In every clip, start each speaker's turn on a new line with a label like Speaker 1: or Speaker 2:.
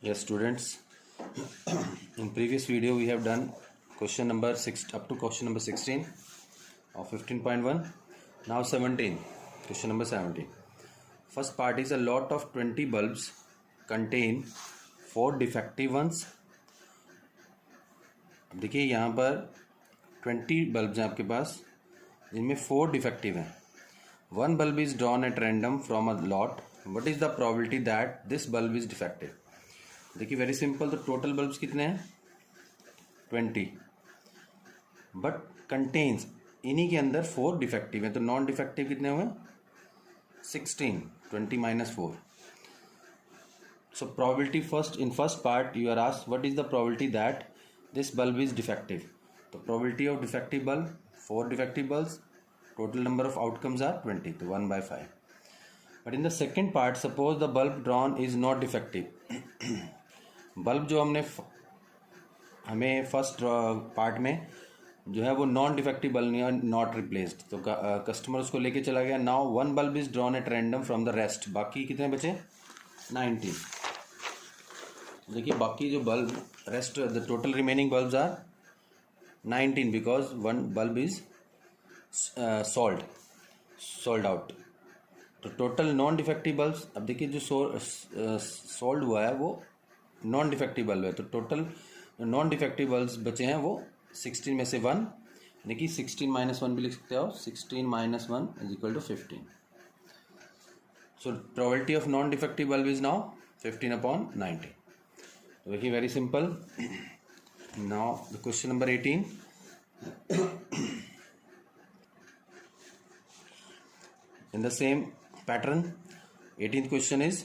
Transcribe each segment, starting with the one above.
Speaker 1: Yes, students. In previous video, we have done question number 6 up to question number 16 of 15.1. Now 17. Question number 17. First part is a lot of 20 bulbs contain 4 defective ones. अब देखिए यहाँ पर 20 bulbs हैं आपके पास, जिनमें 4 defective हैं. One bulb is drawn at random from a lot. What is the probability that this bulb is defective? देखिए very simple. तो टोटल बल्ब्स कितने हैं 20, बट कंटेन्स इन्हीं के अंदर 4 डिफेक्टिव हैं. तो नॉन डिफेक्टिव कितने हुए 16. 20 - 4. So probability first in first part you are asked what is the probability that this bulb is defective. तो probability of defective bulb 4 defective bulbs, total number of outcomes are 20, तो 1/5. But in the second part suppose the bulb drawn is not defective. Bulb जो हमें first part में जो है वो non defective bulb नहीं, not replaced. तो customer उसको लेके चला गया. Now one bulb is drawn at random from the rest. बाकी कितने बचे 19. देखिए बाकी जो bulb rest the total remaining bulbs are 19 because one bulb is sold out. तो टोटल नॉन डिफेक्टिव बल्ब्स, अब देखिए जो सोल्ड हुआ है वो नॉन डिफेक्टिव बल्ब है. तो टोटल नॉन डिफेक्टिव बल्ब्स बचे हैं वो 16 में से 1, यानी कि 16 - 1 भी लिख सकते हो. 16 - 1 = 15. सो probability of non defective bulb is now 15/90. तो देखिए very simple. Now the question number 18. In the same pattern, 18th question is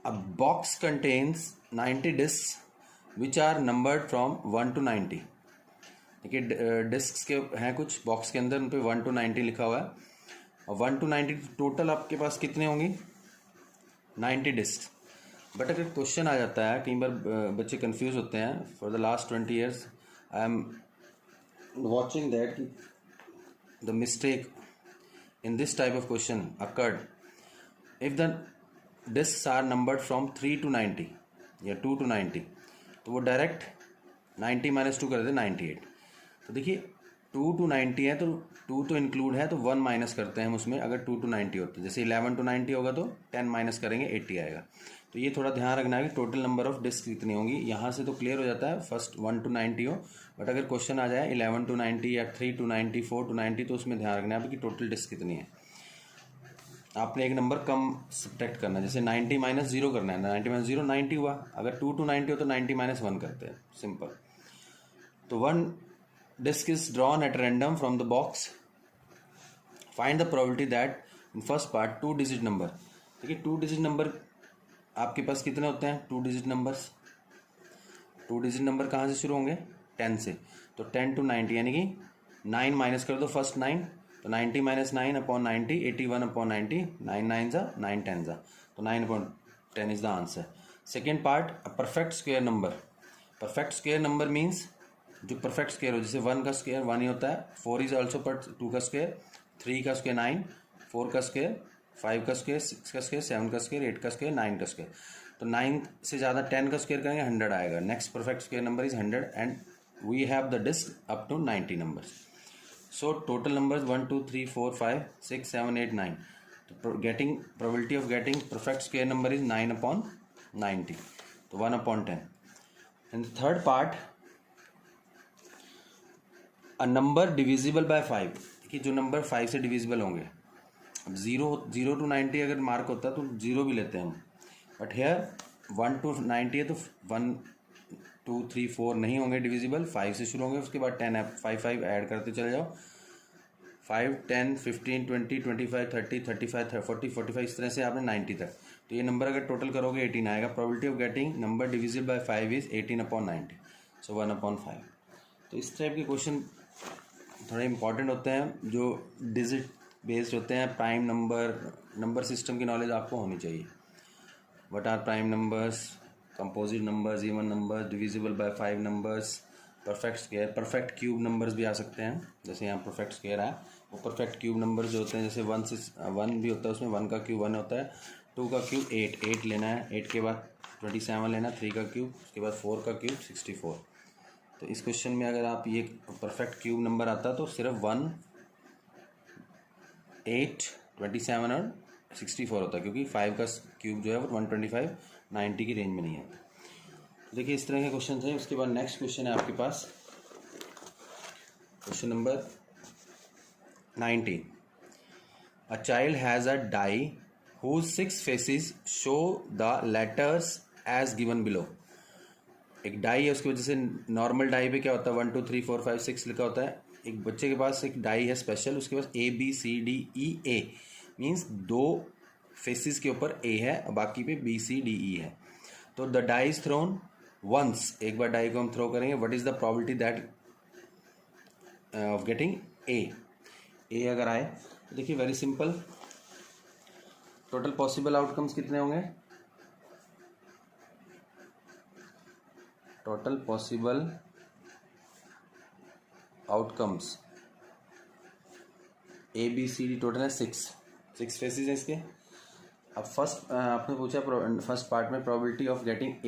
Speaker 1: a box contains 90 discs which are numbered from 1 to 90. देखिए डिस्क के हैं कुछ बॉक्स के अंदर, उन पे 1 to 90 लिखा हुआ है. और 1 to 90 टोटल आपके पास कितने होंगी 90 डिस्क. बट अगर क्वेश्चन आ जाता है, कई बार बच्चे कंफ्यूज होते हैं. For the last 20 years I am watching that the mistake in this type of question occurred if the discs are numbered from 3 to 90 या 2 to 90. तो वो डायरेक्ट 90 - 2 कर देते 98. तो देखिए 2 to 90 है तो 2 तो इंक्लूड है, तो 1 माइनस करते हैं हम उसमें अगर 2 to 90 होता है. जैसे 11 to 90 होगा तो 10 माइनस करेंगे 80 आएगा. तो ये थोड़ा ध्यान रखना है कि टोटल नंबर ऑफ डिस्क कितनी होंगी. यहाँ से तो क्लियर हो जाता है फर्स्ट 1 to 90 हो, बट अगर क्वेश्चन आ जाए 11 to 90 या 3 to 90 4 to 90 तो उसमें ध्यान रखना है कि टोटल डिस्क कितनी है. आपने एक नंबर कम सब्ट्रैक्ट करना है. जैसे 90 - 0 करना है. 90 - 0 90 हुआ. अगर 2 to 90 हो तो 90 - 1 करते हैं. सिंपल. तो 1 disc is drawn at random from the box. Find the probability that in first part 2 digit number. देखिए 2 डिजिट नंबर आपके पास कितने होते हैं 2 डिजिट नंबर्स. 2 डिजिट नंबर कहाँ से शुरू होंगे 10 से. तो 10 to 90 यानी कि 9 माइनस कर दो फर्स्ट 9. तो 90 - 9/90 81/90. 9 9 जा 9 10 जा, तो 9/10 is the answer. Second part a perfect square number. Perfect square number means जो परफेक्ट स्क्वायर हो. जैसे 1 का स्क्वायर 1 ही होता है. 4 इज ऑल्सो पर 2 का स्क्वायर. 3 का स्क्वायर 9. 4 का स्क्वायर 5 का स्क्वायर. 6 का स्क्वायर 7 का स्क्वायर. 8 का स्क्वायर 9 का स्क्वायर. तो 9 से ज़्यादा 10 का स्क्वायर करेंगे 100 आएगा. Next perfect square number is 100 and we have the disc up to 90 numbers. So total numbers 1 2 3 4 5 6 7 8 9. तो getting probability of getting perfect square number is 9/90. तो 1/10. And third part a number divisible by 5. देखिए जो number 5 से divisible होंगे. अब 0 to 90 अगर mark होता है तो 0 भी लेते हैं हम. बट हेयर 1 to 90 है तो 1 2 3 4 नहीं होंगे डिविजिबल. 5 से शुरू होंगे, उसके बाद 10 5 ऐड करते चले जाओ. 5 10 15 20 25 30 35 40 45 इस तरह से आपने 90 तक. तो ये नंबर अगर टोटल करोगे 18 आएगा. Probability of getting number divisible by 5 is 18/90. सो 1/5. तो इस टाइप के क्वेश्चन थोड़े इंपॉर्टेंट होते हैं जो डिजिट बेस्ड होते हैं. प्राइम नंबर सिस्टम की नॉलेज आपको होनी चाहिए. What are prime numbers, composite numbers, even numbers, divisible by 5 numbers, perfect square, perfect cube numbers भी आ सकते हैं. जैसे यहाँ परफेक्ट स्क्वायर है, वो परफेक्ट क्यूब नंबर्स जो होते हैं जैसे 1 भी होता है, उसमें 1 का क्यूब 1 होता है. 2 का क्यूब 8 लेना है. 8 के बाद 27 लेना, 3 का क्यूब, उसके बाद 4 का क्यूब 64। तो इस क्वेश्चन में अगर आप ये परफेक्ट क्यूब नंबर आता तो सिर्फ 1, 8, 27 और 64 होता, क्योंकि 5 का क्यूब जो है वो 125, 90 की रेंज में नहीं है। तो देखिए इस तरह के क्वेश्चन हैं। उसके बाद नेक्स्ट क्वेश्चन है आपके पास question number 19। A child has a die whose 6 faces show the letters as given below। एक डाई है, उसकी वजह से नॉर्मल डाई पे क्या होता है 1 2 3 4 5 6 लिखा होता है। एक बच्चे के पास एक डाई है स्पेशल, उसके पास ABCDE मीन्स 2 फेसिस के ऊपर A है और बाकी पे BCDE है। तो the die is thrown once, एक बार डाई को हम थ्रो करेंगे, what is the probability that of getting A अगर आए तो देखिए very simple, total possible outcomes कितने होंगे, टोटल पॉसिबल आउटकम्स ABCD टोटल है 6 फेसेस हैं इसके। अब फर्स्ट आपने पूछा फर्स्ट पार्ट में प्रोबेबिलिटी ऑफ गेटिंग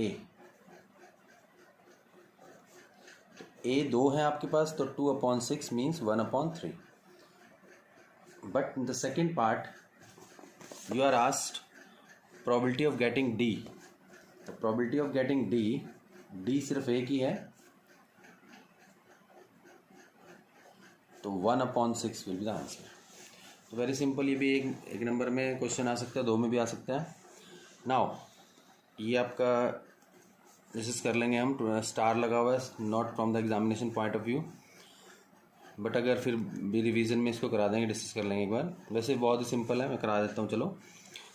Speaker 1: ए 2 है आपके पास, तो 2/6 means 1/3। But in the second part you are asked probability of getting D. तो प्रोबेबिलिटी ऑफ गेटिंग डी सिर्फ एक ही है, तो 1/6 विल बी द आंसर। तो वेरी सिंपल, ये भी एक नंबर में क्वेश्चन आ सकता है, 2 में भी आ सकता है। नाउ ये आपका डिस्कस कर लेंगे हम, स्टार लगा हुआ है not from the examination point of view, but अगर फिर भी रिवीजन में इसको करा देंगे, डिस्कस कर लेंगे एक बार। वैसे बहुत ही सिंपल है, मैं करा देता हूँ चलो।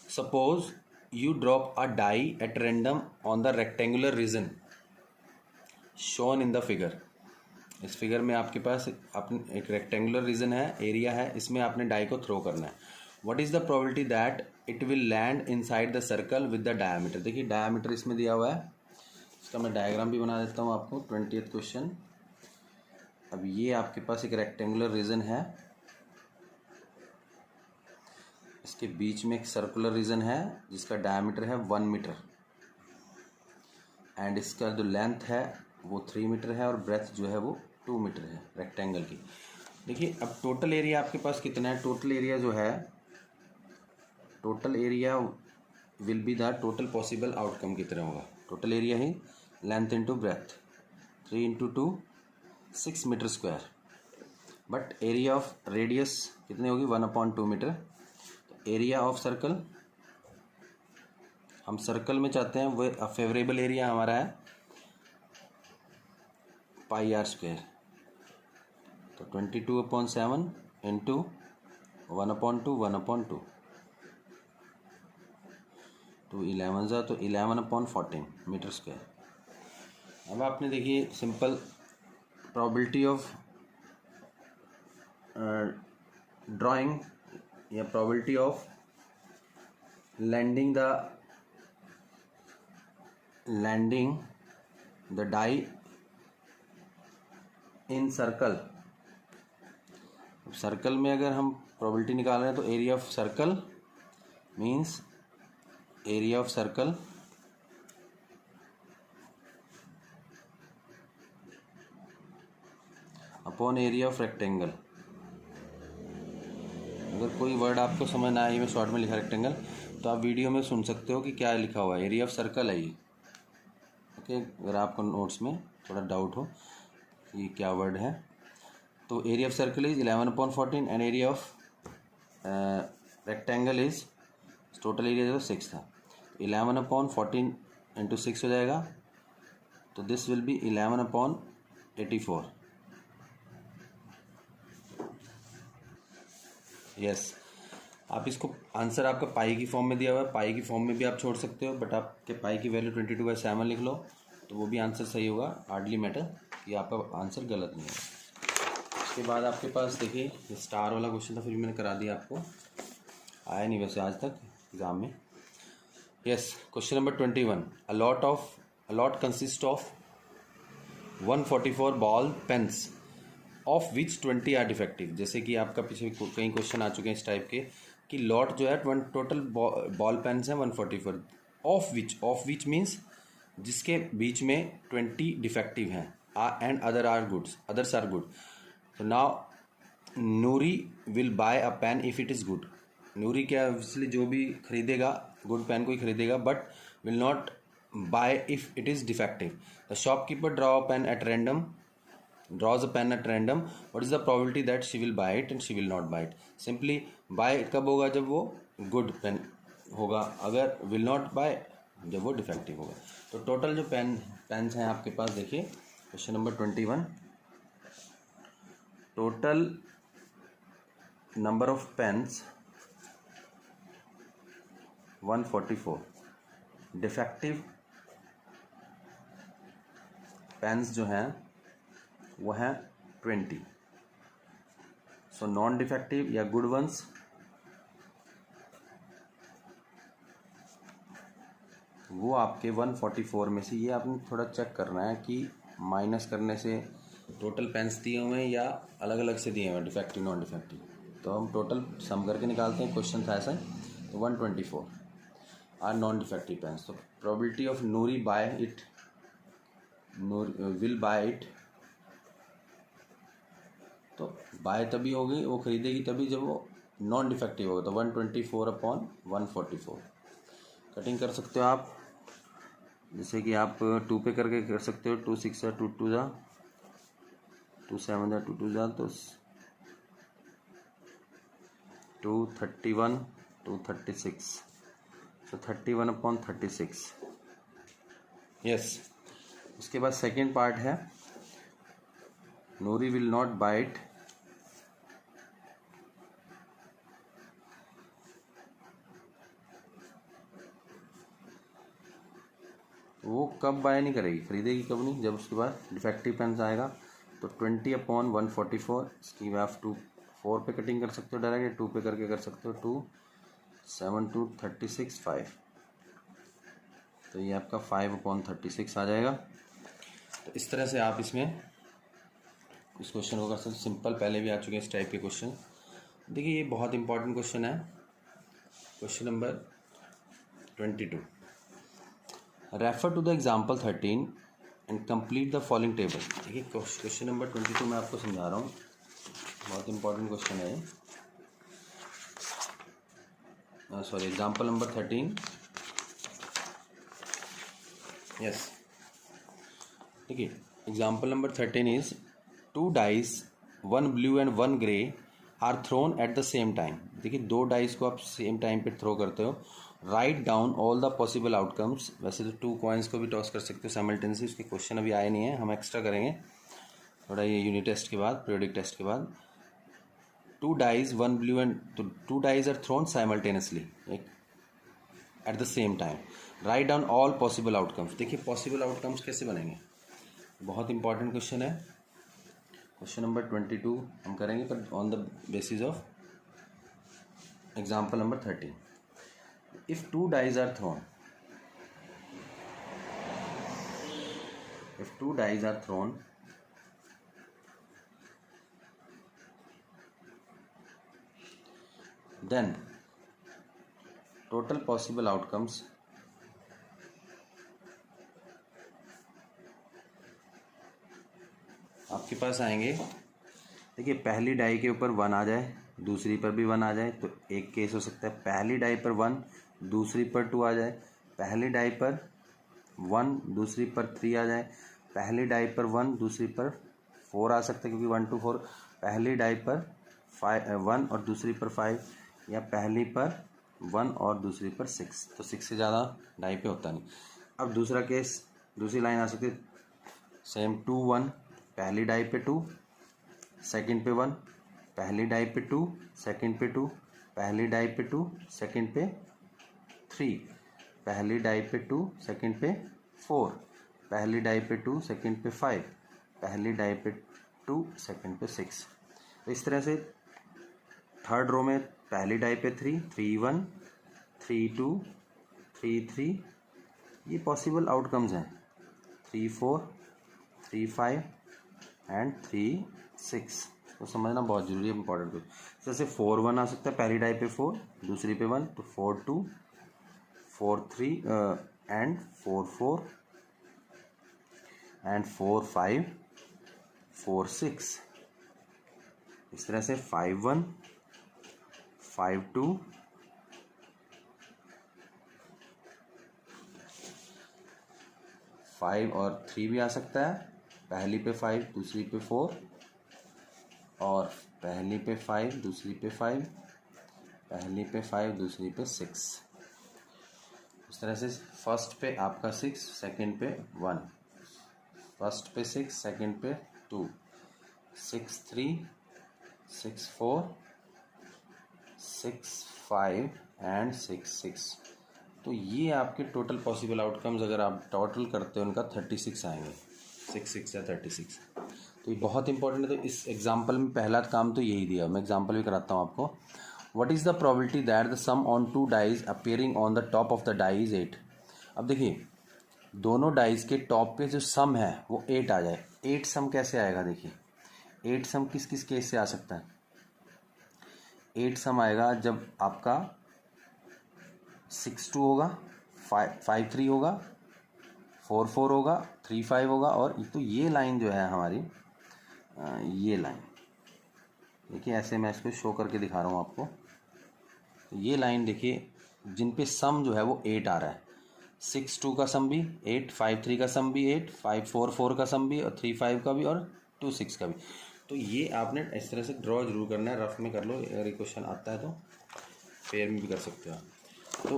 Speaker 1: Suppose you drop a die at random on the rectangular region shown in the figure. इस फिगर में आपके पास अपने एक रेक्टेंगुलर रीजन है, एरिया है, इसमें आपने डाई को थ्रो करना है। What is the probability that it will land inside the circle with the diameter. देखिए डायमीटर इसमें दिया हुआ है, इसका मैं डायग्राम भी बना देता हूँ आपको। 20th क्वेश्चन, अब ये आपके पास एक रेक्टेंगुलर रीजन है, इसके बीच में एक सर्कुलर रीजन है जिसका डायमीटर है 1 मीटर एंड इसका जो लेंथ है वो 3 मीटर है और ब्रेथ जो है वो 2 मीटर है रेक्टेंगल की। देखिए अब टोटल एरिया आपके पास कितना है, टोटल एरिया जो है, total area will be the total possible outcome की तरह होगा। टोटल एरिया ही length into breadth, 3 into 2 6 metre square, but area of radius कितनी होगी 1/2 मीटर। तो एरिया ऑफ सर्कल, हम सर्कल में चाहते हैं वो फेवरेबल एरिया हमारा है πr², तो 22/7 इंटू 1/2 1/2 तो 11 तो 11/14 मीटर स्क्वायर। अब आपने देखिए सिंपल प्रोबेबिलिटी ऑफ ड्राइंग या probability of landing the die in circle. Circle में अगर हम प्रोबेबिलिटी निकाल रहे हैं तो area of circle means area of circle upon area of rectangle. अगर कोई वर्ड आपको समझ ना आए, मैं शॉर्ट में लिखा रेक्टेंगल, तो आप वीडियो में सुन सकते हो कि क्या लिखा हुआ है, एरिया ऑफ सर्कल है ये। ओके, अगर आपको नोट्स में थोड़ा डाउट हो ये क्या वर्ड है, तो area of circle is 11/14 and area of rectangle is, total area जो 6 था, 11/14 इंटू 6 हो जाएगा, तो दिस विल बी 11/84। यस, आप इसको आंसर आपका पाई की फॉर्म में दिया हुआ है, पाई की फॉर्म में भी आप छोड़ सकते हो, बट आपके पाई की वैल्यू 22/7 लिख लो तो वो भी आंसर सही होगा। हार्डली मैटर कि आपका आंसर गलत नहीं है। उसके बाद आपके पास देखिए स्टार वाला क्वेश्चन था, फिर मैंने करा दिया, आपको आया नहीं वैसे आज तक एग्जाम में। Yes, question number 21। A lot consist of 144 ball pens of which 20 are defective. जैसे कि आपका पीछे कई क्वेश्चन आ चुके हैं इस टाइप के कि लॉट जो है टोटल बॉल पेन्स हैं 144, ऑफ विच मीन्स जिसके बीच में 20 डिफेक्टिव हैं एंड अदर्स आर गुड. तो now Noori will buy a pen if it is good. Noori क्या ऑब्वियसली जो भी खरीदेगा गुड पेन को ही खरीदेगा, but will not buy if it is defective. The shopkeeper draws a pen at random. What is the probability that she will buy it and she will not buy it? Simply buy कब होगा, जब वो good pen होगा, अगर will not buy जब वो defective होगा. तो टोटल जो पेन्स हैं आपके पास देखिए, question number 21, total number of pens 144, defective pens जो हैं वो हैं 20. सो नॉन डिफेक्टिव या गुड वंस वो आपके 144 में से, ये आपने थोड़ा चेक करना है कि माइनस करने से टोटल पेन्स दिए हुए हैं या अलग अलग से दिए हुए हैं, डिफेक्टिव नॉन डिफेक्टिव. तो हम टोटल सम करके निकालते हैं. क्वेश्चन था ऐसा. तो 124 आर नॉन डिफेक्टिव पेन्स. तो probability of Noori will bye it, तो बाय तभी होगी, वो खरीदेगी तभी जब वो नॉन डिफेक्टिव होगा. तो 124/144 कटिंग कर सकते हो आप, जैसे कि आप 2 पे करके कर सकते हो. 2 6 2 2 जा 2 7 जा 2 2 जा, तो 231 236, तो 31/36. यस. उसके बाद सेकेंड पार्ट है, नूरी विल नॉट बाय इट वो कब बाय नहीं करेगी, खरीदेगी कब नहीं, जब उसके बाद डिफेक्टिव पेन्स आएगा. तो 20/144, इसकी आप 4 पे कटिंग कर सकते हो डायरेक्ट, 2 पे करके कर सकते हो. 2 7 2 36 5, तो ये आपका 5/36 आ जाएगा. तो इस तरह से आप इसमें इस क्वेश्चन को कर सकते. सिंपल पहले भी आ चुके हैं इस टाइप के क्वेश्चन. देखिए ये बहुत इंपॉर्टेंट क्वेश्चन है. Question number 22, refer to the example 13 and complete the following table. देखिए क्वेश्चन नंबर 22 मैं आपको समझा रहा हूँ, बहुत इंपॉर्टेंट क्वेश्चन है ये. Sorry, example number 13. यस, देखिए example number 13 is 2 dice, 1 blue and 1 grey are thrown at the same time. देखिए 2 डाइस को आप सेम टाइम पे थ्रो करते हो. Right down all the possible outcomes. वैसे तो 2 कॉइन्स को भी टॉस कर सकते हो साइमल्टेनियसली. उसके क्वेश्चन अभी आए नहीं है, हम एक्स्ट्रा करेंगे थोड़ा ये यूनिट टेस्ट के बाद, पीरियोडिक टेस्ट के बाद. 2 डाइज 1 ब्लू एंड, तो 2 dice are thrown simultaneously at the same time. Write down all possible outcomes. देखिए पॉसिबल आउटकम्स कैसे बनेंगे, बहुत इंपॉर्टेंट क्वेश्चन है. क्वेश्चन नंबर 22 हम करेंगे, पर on the basis of example number 13. If 2 dice are thrown, then total possible outcomes आपके पास आएंगे. देखिए पहली डाई के ऊपर 1 आ जाए, दूसरी पर भी 1 आ जाए, तो एक केस हो सकता है. पहली डाई पर 1, दूसरी पर 2 आ जाए. पहली डाई पर 1, दूसरी पर 3 आ जाए. पहली डाई पर 1, दूसरी पर 4 आ सकता है, क्योंकि 1 to 4. पहली डाई पर 1 और दूसरी पर 5, या पहली पर 1 और दूसरी पर 6. तो 6 से ज़्यादा डाई पे होता नहीं. अब दूसरा केस, दूसरी लाइन आ सकती है सेम 2 1, पहली डाई पे 2, सेकंड पे 1, पहली डाई पे 2, सेकंड पे 2, पहली डाई पे 2, सेकंड पे 3, पहली डाई पे 2, सेकंड पे 4, पहली डाई पे 2, सेकंड पे 5, पहली डाई पे 2, सेकंड पे 6. तो इस तरह से थर्ड रो में पहली डाई पे 3 3 1, 3 2, 3 3, ये पॉसिबल आउटकम्स हैं. 3 4, 3 5 एंड 3 6. तो समझना बहुत जरूरी है, इंपॉर्टेंट कुछ. जैसे 4 1 आ सकता है, पहली डाई पे 4, दूसरी पे 1, तो 4 2, 4 3 एंड 4 4, एंड 4 5 4 6। इस तरह से 5 1 5 2 5 और 3 भी आ सकता है। पहली पे 5 दूसरी पे 4 और पहली पे 5 दूसरी पे 5, पहली पे 5 दूसरी पे 6। इस तरह से फर्स्ट पे आपका 6, सेकंड पे 1, फर्स्ट पे 6, सेकंड पे 2, 6 3 6 4 6 5 एंड 6 6। तो ये आपके टोटल पॉसिबल आउटकम्स अगर आप टोटल करते हो उनका 36 आएंगे, 6 6 या 36। तो ये बहुत इंपॉर्टेंट है। तो इस एग्जाम्पल में पहला काम तो यही दिया, मैं एग्जाम्पल भी कराता हूँ आपको। What is the probability that the sum on 2 dice appearing on the top of the die is 8। अब देखिए दोनों डाइज के टॉप पे जो सम है वो 8 आ जाए। 8 सम कैसे आएगा? देखिए 8 सम किस किस केस से आ सकता है? 8 सम आएगा जब आपका 6 2 होगा, 5 3 होगा, 4 4 होगा, 3 5 होगा। और तो ये लाइन जो है हमारी, ये लाइन देखिए, ऐसे मैं इसको शो करके दिखा रहा हूँ आपको। तो ये लाइन देखिए जिन पे सम जो है वो 8 आ रहा है। 6 2 का सम भी 8, 5 3 का सम भी 8, 5 4 4 का सम भी और 3 5 का भी और 2 6 का भी। तो ये आपने इस तरह से ड्रॉ जरूर करना है, रफ में कर लो, अगर ये क्वेश्चन आता है तो फेयर में भी कर सकते हो। तो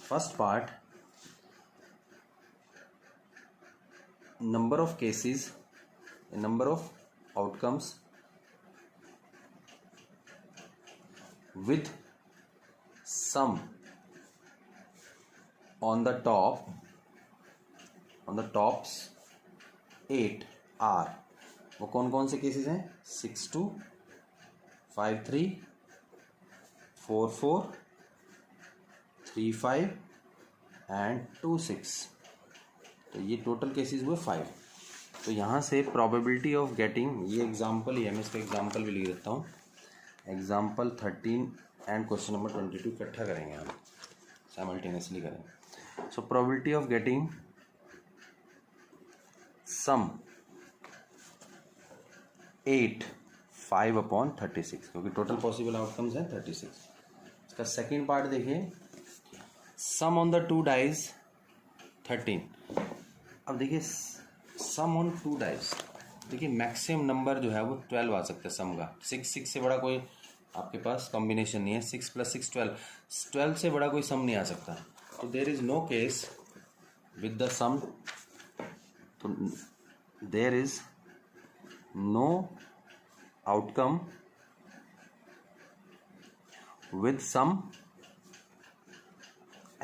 Speaker 1: first part, number of cases, number of outcomes with sum on the tops 8 are, वो कौन कौन से केसेस हैं? 6 2 5 3 4 4 3 5 एंड 2 6। तो ये टोटल केसेस हुए 5। तो यहाँ से प्रोबेबिलिटी ऑफ गेटिंग, ये एग्जाम्पल ही है, मैं इसका एग्जाम्पल भी लिख देता हूँ। एग्जाम्पल 13 एंड क्वेश्चन नंबर 22 इकट्ठा करेंगे हम, साइमल्टेनियसली करेंगे। So probability of getting sum 8 5/36, क्योंकि टोटल पॉसिबल आउटकम्स हैं 36। इसका सेकेंड पार्ट देखिए, सम ऑन द 2 डाइज 13। अब देखिए सम ऑन 2 डाइज, देखिए मैक्सिमम नंबर जो है वो 12 आ सकता है सम का। 6 6 से बड़ा कोई आपके पास कॉम्बिनेशन नहीं है। 6 + 6 12, 12 से बड़ा कोई सम नहीं आ सकता। तो there is no case with the sum, तो there is no outcome with sum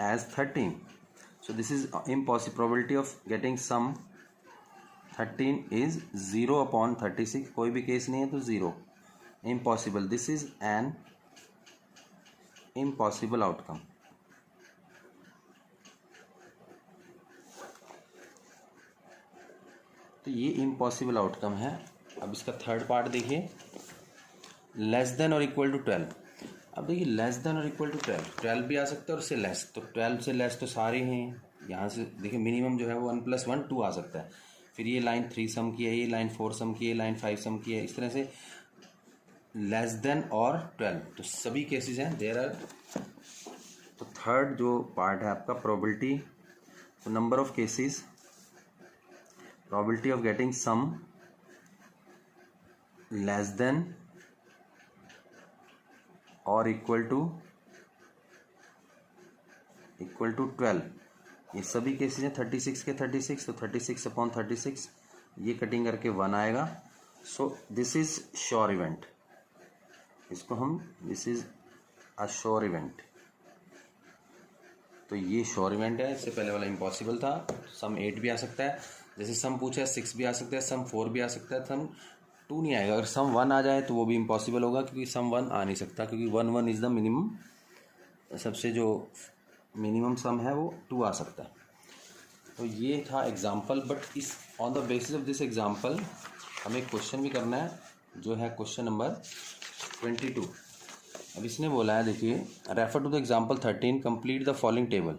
Speaker 1: as 13. So this is impossible. Probability of getting sum 13 is 0/36. कोई भी केस नहीं है तो 0, impossible. This is an impossible outcome. तो ये impossible outcome है। अब इसका थर्ड पार्ट देखिए, लेस देन और इक्वल टू 12। अब देखिए लेस देन और इक्वल टू 12 भी आ सकता है और उससे लेस। तो 12 से लेस तो सारे हैं। यहाँ से देखिए मिनिमम जो है वो 1 + 1 2 आ सकता है। फिर ये लाइन 3 सम की है, ये लाइन 4 सम की है, लाइन 5 सम की है। इस तरह से लेस देन और 12 तो सभी केसेस हैं देयर आर। तो थर्ड जो पार्ट है आपका प्रोबेबिलिटी, तो number of cases, probability of getting sum less than और इक्वल टू 12, ये सभी केसेस हैं 36 के 36। तो 36/36 ये कटिंग करके 1 आएगा। So this is sure event, इसको हम this is a sure event. तो ये श्योर इवेंट है। इससे पहले वाला इम्पॉसिबल था। सम 8 भी आ सकता है, जैसे सम पूछा है 6 भी आ सकता है, सम 4 भी आ सकता है, सम 2 नहीं आएगा। अगर सम 1 आ जाए तो वो भी इम्पॉसिबल होगा, क्योंकि सम 1 आ नहीं सकता, क्योंकि 1 1 इज़ द मिनिमम। सबसे जो मिनिमम सम है वो 2 आ सकता है। तो ये था एग्जाम्पल। बट इस on the basis of this example हमें क्वेश्चन भी करना है, जो है क्वेश्चन नंबर 22। अब इसने बोला है, देखिए refer to the example 13, complete the following table.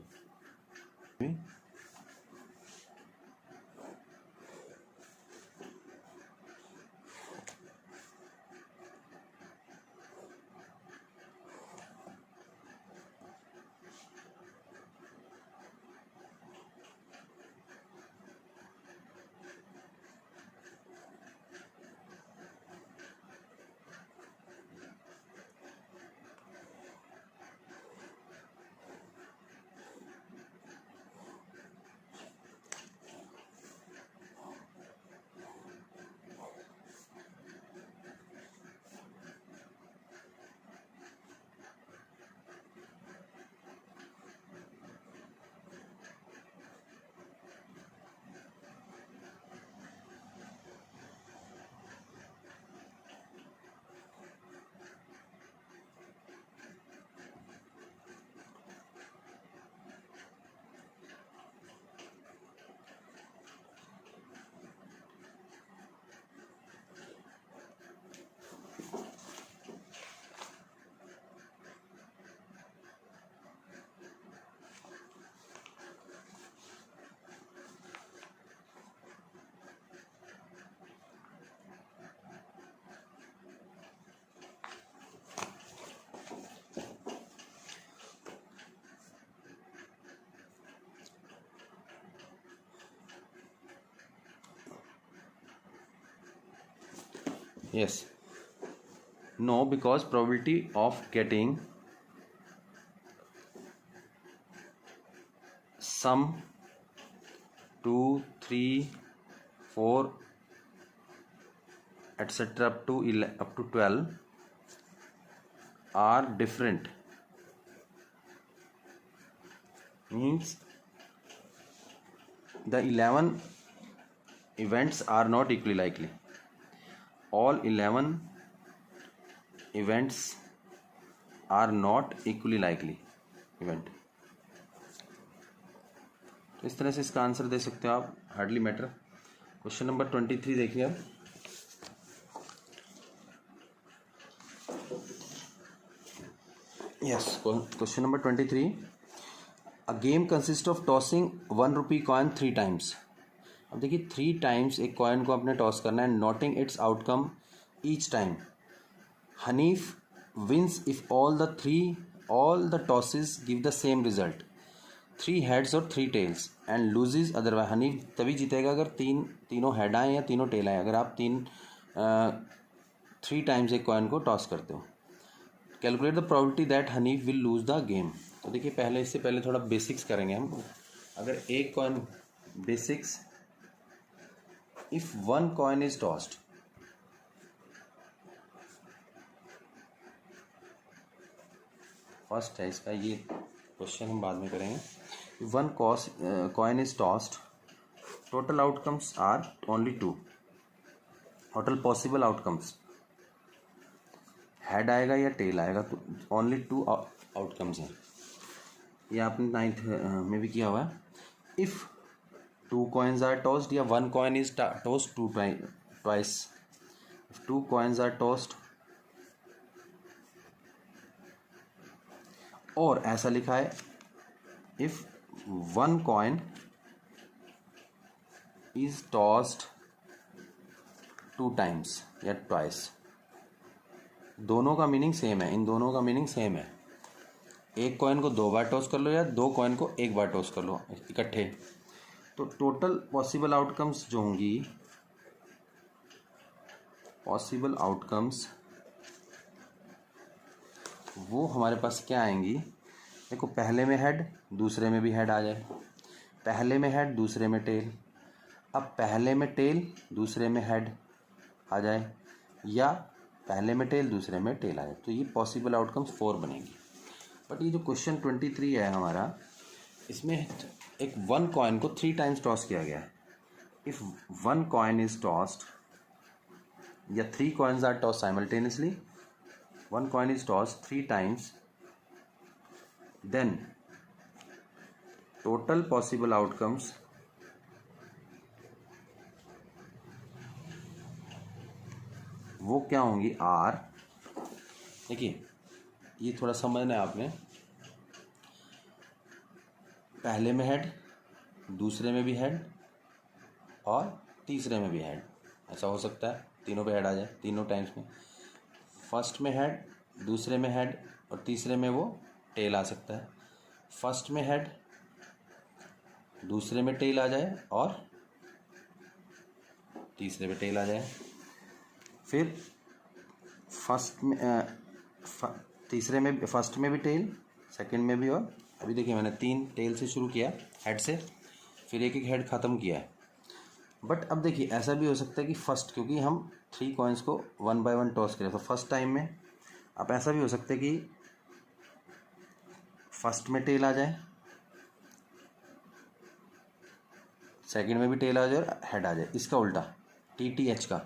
Speaker 1: Yes. No, because probability of getting some 2, 3, 4, etc. up to 12 are different. Means the 11 events are not equally likely. All 11 events are not equally likely event. तो इस तरह से इसका answer दे सकते हो आप, hardly matter. Question number 23 देखिए अब। Yes, question number 23, a game consist of tossing 1 rupee coin 3 times. अब देखिए 3 टाइम्स एक कॉइन को आपने टॉस करना है, noting its outcome each time. Hanif wins if all the tosses give the same result, 3 heads और 3 tails, and loses otherwise. Hanif तभी जीतेगा अगर तीनों हेड आए या तीनों टेल आए। अगर आप 3 टाइम्स एक कॉइन को टॉस करते हो। Calculate the probability that Hanif will lose the game. तो देखिए इससे पहले थोड़ा बेसिक्स करेंगे हम। अगर एक coin, basics, if 1 coin is tossed, first है इसका, ये क्वेश्चन हम बाद में करेंगे। 1 coin is tossed, total outcomes are only 2, total possible outcomes, head आएगा या टेल आएगा, तो ओनली 2 आउटकम्स हैं। ये आपने 9th में भी किया हुआ है। इफ़ 2 कॉइन्स आर टॉस्ड या 1 coin is tossed twice, if 2 coins are tossed, और ऐसा लिखा है if 1 coin is tossed 2 times या ट्वाइस। दोनों का मीनिंग सेम है, इन दोनों का मीनिंग सेम है। एक कॉइन को 2 बार टॉस कर लो या 2 कॉइन को 1 बार टॉस कर लो इकट्ठे, तो टोटल पॉसिबल आउटकम्स जो होंगी, पॉसिबल आउटकम्स वो हमारे पास क्या आएंगी। देखो पहले में हेड, दूसरे में भी हेड आ जाए, पहले में हेड दूसरे में टेल। अब पहले में टेल दूसरे में हेड आ जाए, या पहले में टेल दूसरे में टेल आ जाए, तो ये पॉसिबल आउटकम्स 4 बनेंगी। बट ये जो क्वेश्चन 23 है हमारा, इसमें एक 1 कॉइन को 3 टाइम्स टॉस किया गया है। इफ 1 कॉइन इज टॉस्ड या 3 coins are toss simultaneously, 1 coin is tossed 3 times, then total possible outcomes वो क्या होंगी, आर। देखिए ये थोड़ा समझना है आपने, पहले में हेड, दूसरे में भी हेड, और तीसरे में भी हेड। ऐसा हो सकता है तीनों पे हेड आ जाए तीनों टाइम्स में। फर्स्ट में हेड, दूसरे में हेड, और तीसरे में वो टेल आ सकता है। फर्स्ट में हेड, दूसरे में टेल आ जाए, और तीसरे में टेल आ जाए। फिर फर्स्ट में भी टेल, सेकंड में भी, और अभी देखिए मैंने 3 टेल से शुरू किया हेड से, फिर एक हेड ख़त्म किया है। बट अब देखिए ऐसा भी हो सकता है कि फर्स्ट, क्योंकि हम 3 कॉइन्स को 1 बाय 1 टॉस करें, तो फर्स्ट टाइम में अब ऐसा भी हो सकता है कि फर्स्ट में टेल आ जाए, सेकंड में भी टेल आ जाए और हेड आ जाए, इसका उल्टा TTH का।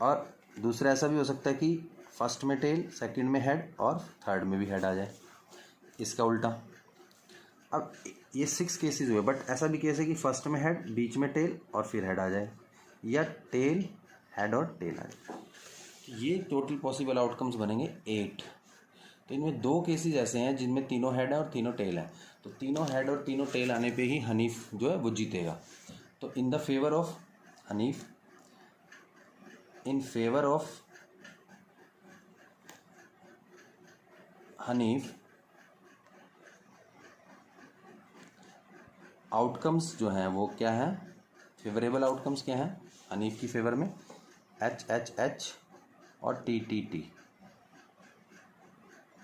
Speaker 1: और दूसरा ऐसा भी हो सकता है कि फर्स्ट में टेल, सेकंड में हेड, और थर्ड में भी हेड आ जाए, इसका उल्टा। अब ये 6 केसेस हुए, बट ऐसा भी केस है कि फर्स्ट में हेड, बीच में टेल, और फिर हेड आ जाए, या टेल, हेड और टेल आ जाए। ये टोटल पॉसिबल आउटकम्स बनेंगे 8। तो इनमें 2 केसेस ऐसे हैं जिनमें तीनों हेड है और तीनों टेल है, तो तीनों हेड और तीनों टेल आने पे ही हनीफ जो है वो जीतेगा। तो in the favour of Hanif, in favour of Hanif, outcomes जो हैं वो क्या हैं, फेवरेबल आउटकम्स क्या हैं हनीफ की फेवर में, HHH और टी टी टी,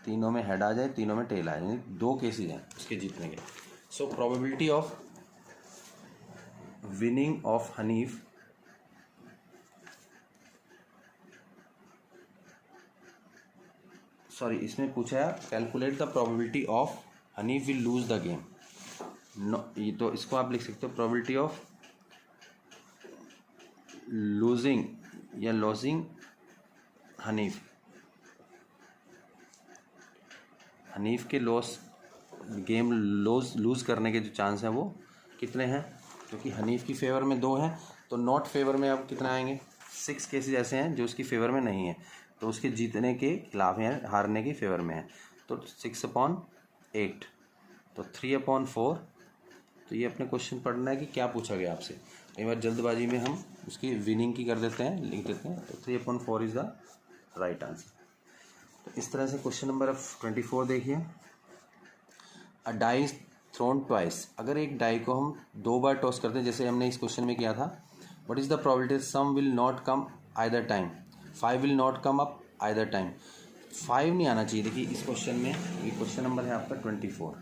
Speaker 1: तीनों में हेड आ जाए, तीनों में टेल आ जाए, दो केसेस हैं उसके जीतने के। So probability of winning of Hanif sorry इसमें पूछा है calculate the probability of Hanif will lose the game. No, ये तो इसको आप लिख सकते हो प्रोबेबिलिटी ऑफ लूजिंग या लॉसिंग हनीफ, हनीफ के लॉस गेम लूज करने के जो चांस हैं वो कितने हैं, क्योंकि हनीफ की फेवर में 2 हैं, तो नॉट फेवर में अब कितना आएंगे, 6 केसेस ऐसे हैं जो उसकी फेवर में नहीं है, तो उसके जीतने के खिलाफ हैं, हारने की फेवर में है। तो 6/8 तो 3/4। तो ये अपने क्वेश्चन पढ़ना है कि क्या पूछा गया आपसे। कई बार जल्दबाजी में हम उसकी विनिंग की कर देते हैं, लिख देते हैं, तो 3/4 इज़ द राइट आंसर। तो इस तरह से क्वेश्चन नंबर 24 देखिए। अ डाई इज थ्रोन ट्वाइस, अगर एक डाई को हम 2 बार टॉस करते हैं जैसे हमने इस क्वेश्चन में किया था, what is the probability sum will not come either time, 5 will not come up either time. 5 नहीं आना चाहिए। देखिए इस क्वेश्चन में, ये क्वेश्चन नंबर है आपका 24,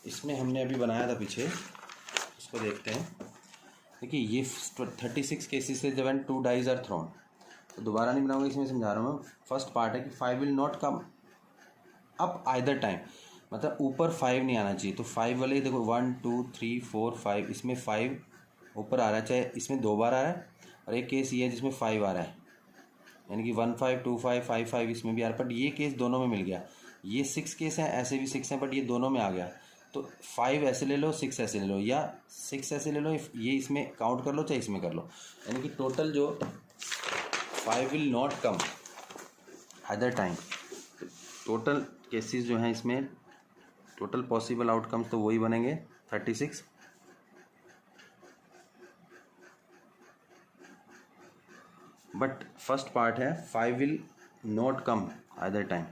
Speaker 1: इसमें हमने अभी बनाया था पीछे, इसको देखते हैं। देखिए ये 36 केसेस से जब 2 डाइज आर थ्रोन, तो दोबारा नहीं बनाऊंगा, इसमें समझा रहा हूँ मैं। फर्स्ट पार्ट है कि 5 will not come up either time, मतलब ऊपर 5 नहीं आना चाहिए। तो 5 वाले देखो 1 2 3 4 5, इसमें 5 ऊपर आ रहा है, चाहे इसमें 2 बार आ रहा है, और एक केस ये है जिसमें 5 आ रहा है, यानी कि 1 5 2 5 5 5 इसमें भी आ रहा है, बट ये केस दोनों में मिल गया। ये 6 केस हैं, ऐसे भी 6 हैं, बट ये दोनों में आ गया। तो 5 ऐसे ले लो, 6 ऐसे ले लो, या 6 ऐसे ले लो, ये इसमें काउंट कर लो चाहे इसमें कर लो, यानी कि टोटल जो 5 will not come other time, total cases जो हैं इसमें, टोटल पॉसिबल आउटकम्स तो वही बनेंगे 36। बट फर्स्ट पार्ट है 5 will not come other time,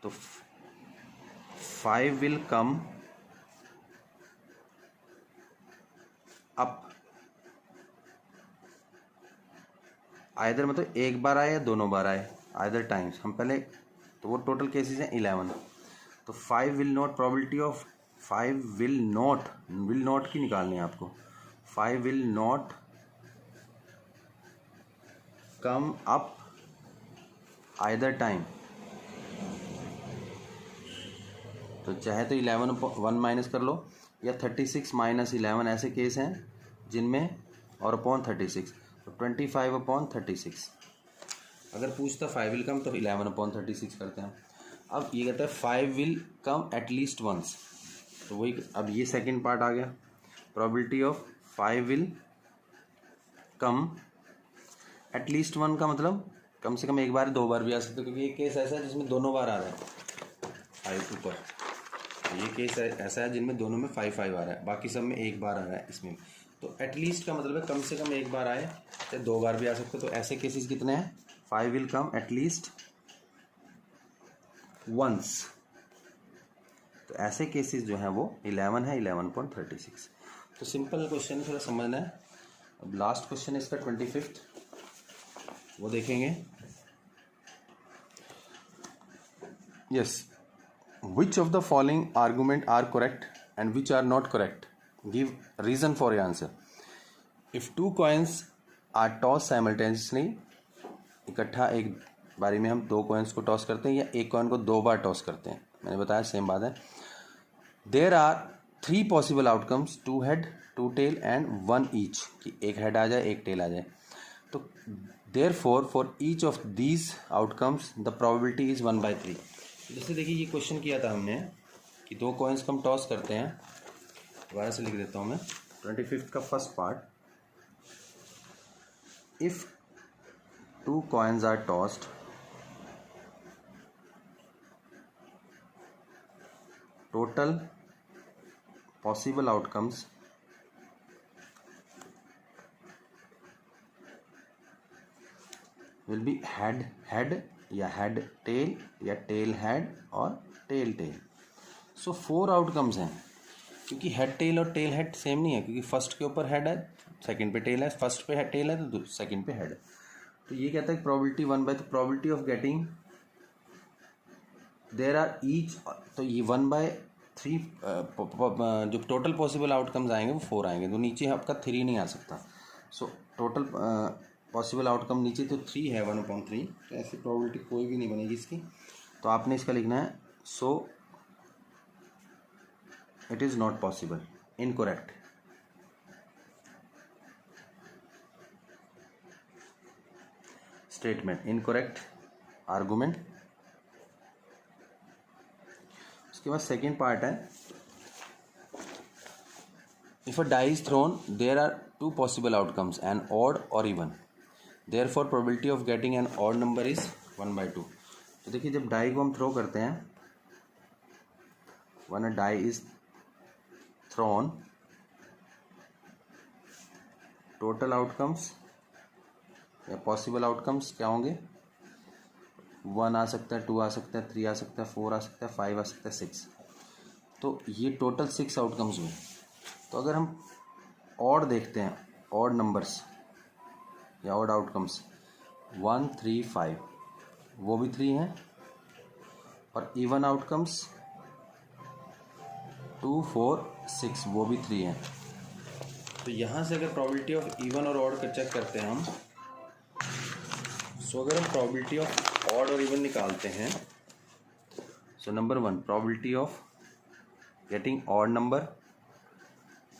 Speaker 1: तो 5 विल कम अप आइदर, मतलब एक बार आए या दोनों बार आए, आइदर टाइम्स। हम पहले, तो वो टोटल केसेस हैं 11। तो 5 will not, probability of 5 will not की निकालनी है आपको। 5 will not come up either time, तो चाहे तो 11/1 माइनस कर लो, या 36 - 11 ऐसे केस हैं जिनमें, और अपॉन 36, तो 25/36। अगर पूछता 5 विल कम तो 11/36 करते हैं। अब ये कहता है 5 विल कम एटलीस्ट वंस, तो वही, अब ये सेकंड पार्ट आ गया। Probability of 5 will come at least 1 का मतलब कम से कम एक बार 2 बार भी आ सकते, क्योंकि ये केस ऐसा है जिसमें दोनों बार आ रहा है 5 ऊपर, ये केस ऐसा है जिनमें दोनों में 5 5 आ रहा है, बाकी सब में एक बार आ रहा है इसमें। तो एटलीस्ट का मतलब है कम से कम एक बार आए, चाहे 2 बार भी आ सकते। तो ऐसे केसेस कितने हैं, 5 विल कम एटलीस्ट वंस, तो ऐसे केसेस जो हैं वो 11 है, 11/36। तो सिंपल क्वेश्चन थोड़ा समझना है। अब लास्ट क्वेश्चन है इसका 25th, वो देखेंगे। Yes, which of the following argument are correct and which are not correct, give reason for your answer. If 2 coins are tossed simultaneously, इकट्ठा एक बारी में हम 2 कॉइन्स को टॉस करते हैं, या एक कॉइन को 2 बार टॉस करते हैं, मैंने बताया सेम बात है। There are 3 possible outcomes, 2 head 2 tail and 1 each, कि एक हेड आ जाए एक टेल आ जाए। तो therefore for each of these outcomes the probability is 1/3। जैसे देखिए ये क्वेश्चन किया था हमने कि 2 कॉइन्स को हम टॉस करते हैं, दोबारा से लिख देता हूँ मैं 25th का first part. If 2 coins are tossed, total possible outcomes will be head head, या हेड टेल, या टेल हेड और टेल टेल। सो 4 आउटकम्स हैं, क्योंकि हेड टेल और टेल हेड सेम नहीं है, क्योंकि फर्स्ट के ऊपर हेड है, सेकंड पे टेल है, फर्स्ट पे टेल है तो सेकंड पे हेड है। तो ये कहता है प्रोबेबिलिटी 1/, तो probability of getting there are each, तो ये 1/3 जो टोटल पॉसिबल आउटकम्स आएंगे वो 4 आएंगे, तो नीचे आपका 3 नहीं आ सकता। सो टोटल पॉसिबल आउटकम नीचे तो 3 है 1/3, तो ऐसी प्रोबेबिलिटी कोई भी नहीं बनेगी इसकी। तो आपने इसका लिखना है so it is not possible, incorrect. Statement incorrect argument. उसके बाद सेकेंड पार्ट है, if a die is thrown there are 2 possible outcomes, an odd और even, therefore probability of getting an odd number is 1/2। तो देखिए जब die को हम throw करते हैं, one a die is thrown, total outcomes या पॉसिबल आउटकम्स क्या होंगे, 1 आ सकता है, 2 आ सकता है, 3 आ सकता है, 4 आ सकता है, 5 आ सकता है, 6। तो ये टोटल 6 आउटकम्स हुए। तो अगर हम ऑड देखते हैं, ऑड नंबर्स या ऑड आउटकम्स 1, 3, 5 वो भी 3 हैं, और इवन आउटकम्स 2, 4, 6 वो भी 3 हैं। तो यहाँ से अगर प्रोबेबिलिटी ऑफ इवन और ऑड का चेक करते हैं हम, सो अगर हम प्रोबेबिलिटी ऑफ ऑड और इवन निकालते हैं, so number 1 probability of getting odd number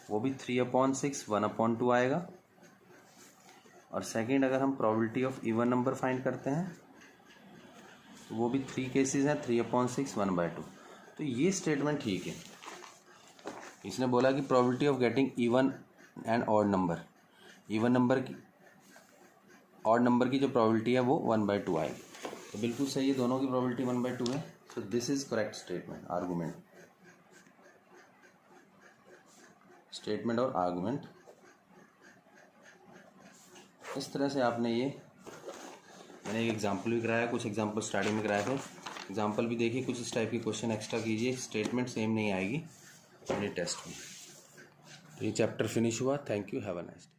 Speaker 1: वो भी 3/6 1/2 आएगा। और सेकंड अगर हम probability of even number find करते हैं तो वो भी 3 केसेस हैं, 3/6 1/2। तो ये स्टेटमेंट ठीक है। इसने बोला कि probability of getting even and odd number, even number की ऑड नंबर की जो प्रोबेबिलिटी है वो 1/2 आएगी। तो बिल्कुल सही है, दोनों की प्रोबेबिलिटी 1/2 है। So this is correct statement, argument, statement और आर्गुमेंट। इस तरह से आपने ये, मैंने एक एग्जाम्पल भी कराया, कुछ एग्जाम्पल स्टार्टिंग में कराए थे, एग्जाम्पल भी देखिए, कुछ इस टाइप के क्वेश्चन एक्स्ट्रा कीजिए, स्टेटमेंट सेम नहीं आएगी मेरे टेस्ट में। तो ये चैप्टर फिनिश हुआ। Thank you, have a nice day.